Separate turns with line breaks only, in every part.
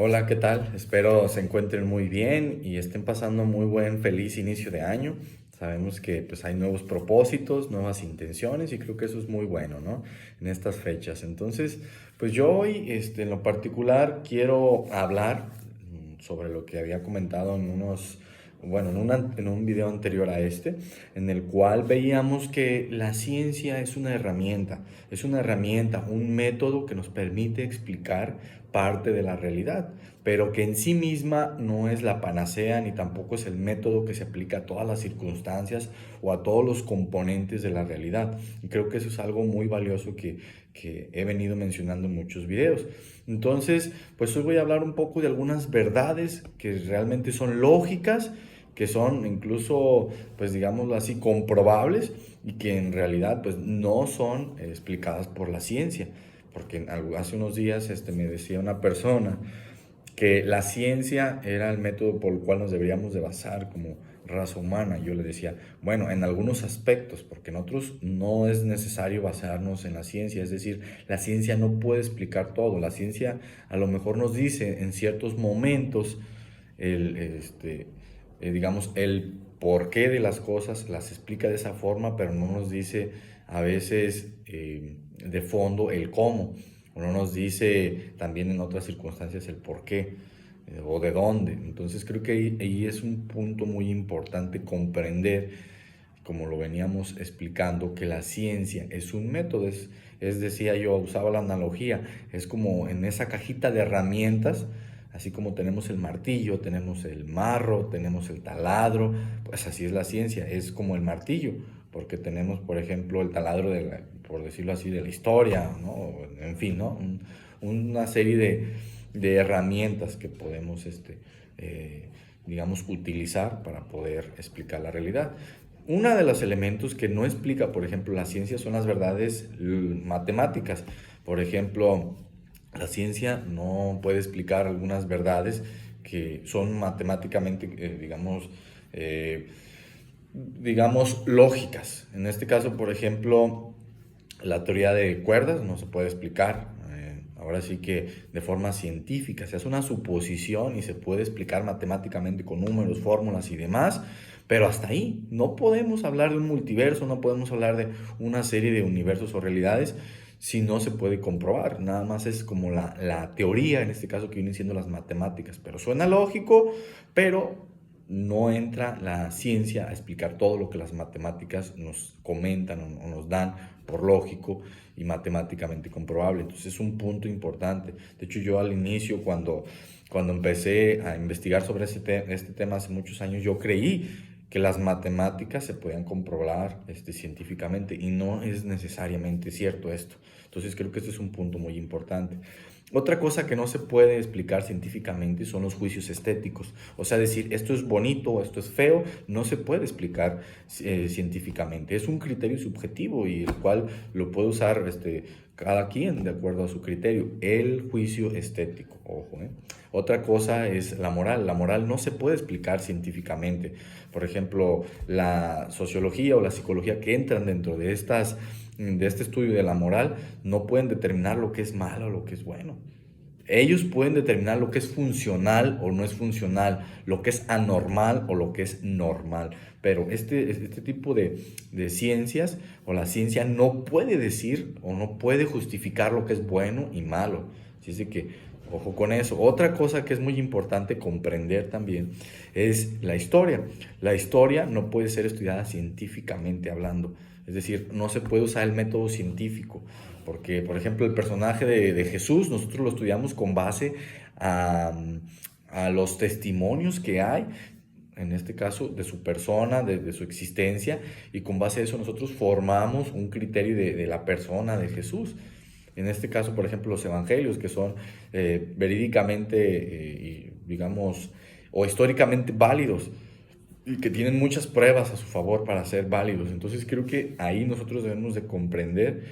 Hola, ¿qué tal? Espero se encuentren muy bien y estén pasando muy buen, feliz inicio de año. Sabemos que pues hay nuevos propósitos, nuevas intenciones y creo que eso es muy bueno, ¿no? En estas fechas. Entonces, pues yo hoy, en lo particular, quiero hablar sobre lo que había comentado en un video anterior a este, en el cual veíamos que la ciencia es una herramienta, un método que nos permite explicar parte de la realidad, pero que en sí misma no es la panacea ni tampoco es el método que se aplica a todas las circunstancias o a todos los componentes de la realidad. Y creo que eso es algo muy valioso que he venido mencionando en muchos videos. Entonces, pues hoy voy a hablar un poco de algunas verdades que realmente son lógicas, que son incluso, pues digámoslo así, comprobables y que en realidad pues no son explicadas por la ciencia. Porque hace unos días me decía una persona que la ciencia era el método por el cual nos deberíamos de basar como raza humana. Yo le decía, bueno, en algunos aspectos, porque en otros no es necesario basarnos en la ciencia, es decir, la ciencia no puede explicar todo, la ciencia a lo mejor nos dice en ciertos momentos el, digamos, el porqué de las cosas, las explica de esa forma, pero no nos dice a veces de fondo el cómo, o no nos dice también en otras circunstancias el porqué o de dónde. Entonces creo que ahí es un punto muy importante comprender, como lo veníamos explicando, que la ciencia es un método, decía yo, usaba la analogía, es como en esa cajita de herramientas, así como tenemos el martillo, tenemos el marro, tenemos el taladro, pues así es la ciencia, es como el martillo, porque tenemos, por ejemplo, el taladro, por decirlo así, de la historia, ¿no? En fin, ¿no? Una serie de herramientas que podemos, digamos, utilizar para poder explicar la realidad. Uno de los elementos que no explica, por ejemplo, la ciencia son las verdades matemáticas. Por ejemplo, la ciencia no puede explicar algunas verdades que son matemáticamente, eh, digamos, lógicas. En este caso, por ejemplo, la teoría de cuerdas no se puede explicar, ahora sí que de forma científica. Se hace una suposición y se puede explicar matemáticamente con números, fórmulas y demás, pero hasta ahí. No podemos hablar de un multiverso, no podemos hablar de una serie de universos o realidades si no se puede comprobar. Nada más es como la teoría, en este caso que vienen siendo las matemáticas, pero suena lógico, pero no entra la ciencia a explicar todo lo que las matemáticas nos comentan o nos dan por lógico y matemáticamente comprobable. Entonces es un punto importante. De hecho, yo al inicio, cuando empecé a investigar sobre este tema hace muchos años, yo creí que las matemáticas se podían comprobar científicamente y no es necesariamente cierto esto. Entonces creo que este es un punto muy importante. Otra cosa que no se puede explicar científicamente son los juicios estéticos. O sea, decir esto es bonito o esto es feo, no se puede explicar científicamente. Es un criterio subjetivo y el cual lo puede usar cada quien de acuerdo a su criterio. El juicio estético, ojo. Otra cosa es la moral. La moral no se puede explicar científicamente. Por ejemplo, la sociología o la psicología que entran dentro de este estudio de la moral no pueden determinar lo que es malo o lo que es bueno. Ellos pueden determinar lo que es funcional o no es funcional, lo que es anormal o lo que es normal. Pero este tipo de ciencias o la ciencia no puede decir o no puede justificar lo que es bueno y malo. Así es que, ojo con eso. Otra cosa que es muy importante comprender también es la historia. La historia no puede ser estudiada científicamente hablando. Es decir, no se puede usar el método científico. Porque, por ejemplo, el personaje de Jesús, nosotros lo estudiamos con base a, a los testimonios que hay, en este caso, de su persona, de su existencia, y con base a eso nosotros formamos un criterio de la persona de Jesús. En este caso, por ejemplo, los evangelios, que son verídicamente, digamos, o históricamente válidos, y que tienen muchas pruebas a su favor para ser válidos. Entonces creo que ahí nosotros debemos de comprender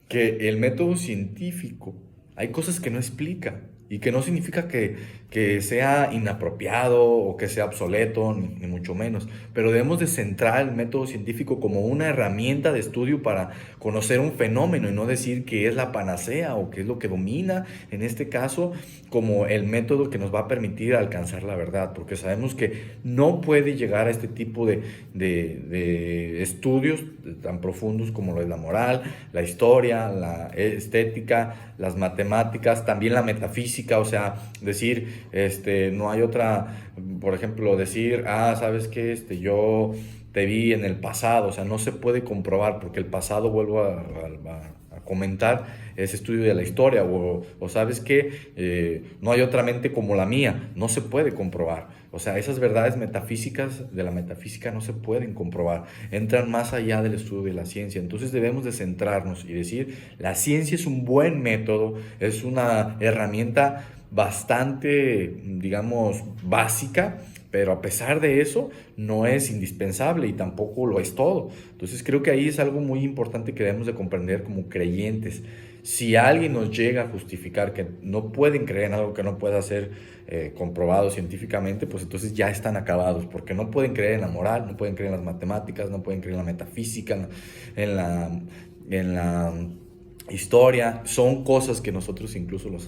que el método científico hay cosas que no explica. Y que no significa que sea inapropiado o que sea obsoleto, ni mucho menos. Pero debemos de centrar el método científico como una herramienta de estudio para conocer un fenómeno y no decir que es la panacea o que es lo que domina, en este caso, como el método que nos va a permitir alcanzar la verdad. Porque sabemos que no puede llegar a este tipo de estudios tan profundos como lo es la moral, la historia, la estética, las matemáticas, también la metafísica, o sea, decir, no hay otra, por ejemplo, decir, ¿sabes qué? Yo te vi en el pasado, o sea, no se puede comprobar porque el pasado, vuelvo a comentar, es estudio de la historia, o sabes que no hay otra mente como la mía, no se puede comprobar. O sea, esas verdades metafísicas de la metafísica no se pueden comprobar, entran más allá del estudio de la ciencia. Entonces debemos de centrarnos y decir, la ciencia es un buen método, es una herramienta bastante, digamos, básica, pero a pesar de eso no es indispensable y tampoco lo es todo. Entonces creo que ahí es algo muy importante que debemos de comprender como creyentes. Si alguien nos llega a justificar que no pueden creer en algo que no pueda ser comprobado científicamente, pues entonces ya están acabados, porque no pueden creer en la moral, no pueden creer en las matemáticas, no pueden creer en la metafísica, en la, en la historia. Son cosas que nosotros incluso los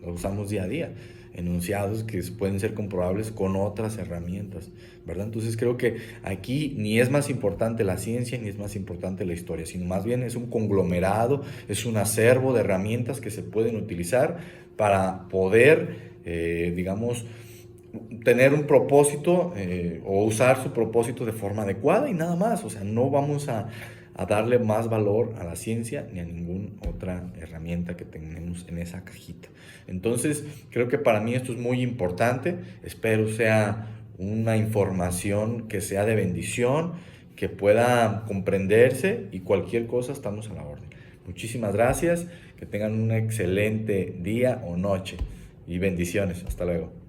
usamos día a día, enunciados que pueden ser comprobables con otras herramientas, ¿verdad? Entonces creo que aquí ni es más importante la ciencia ni es más importante la historia, sino más bien es un conglomerado, es un acervo de herramientas que se pueden utilizar para poder, digamos, tener un propósito o usar su propósito de forma adecuada y nada más. O sea, no vamos a darle más valor a la ciencia ni a ninguna otra herramienta que tenemos en esa cajita. Entonces, creo que para mí esto es muy importante. Espero sea una información que sea de bendición, que pueda comprenderse y cualquier cosa estamos a la orden. Muchísimas gracias, que tengan un excelente día o noche y bendiciones. Hasta luego.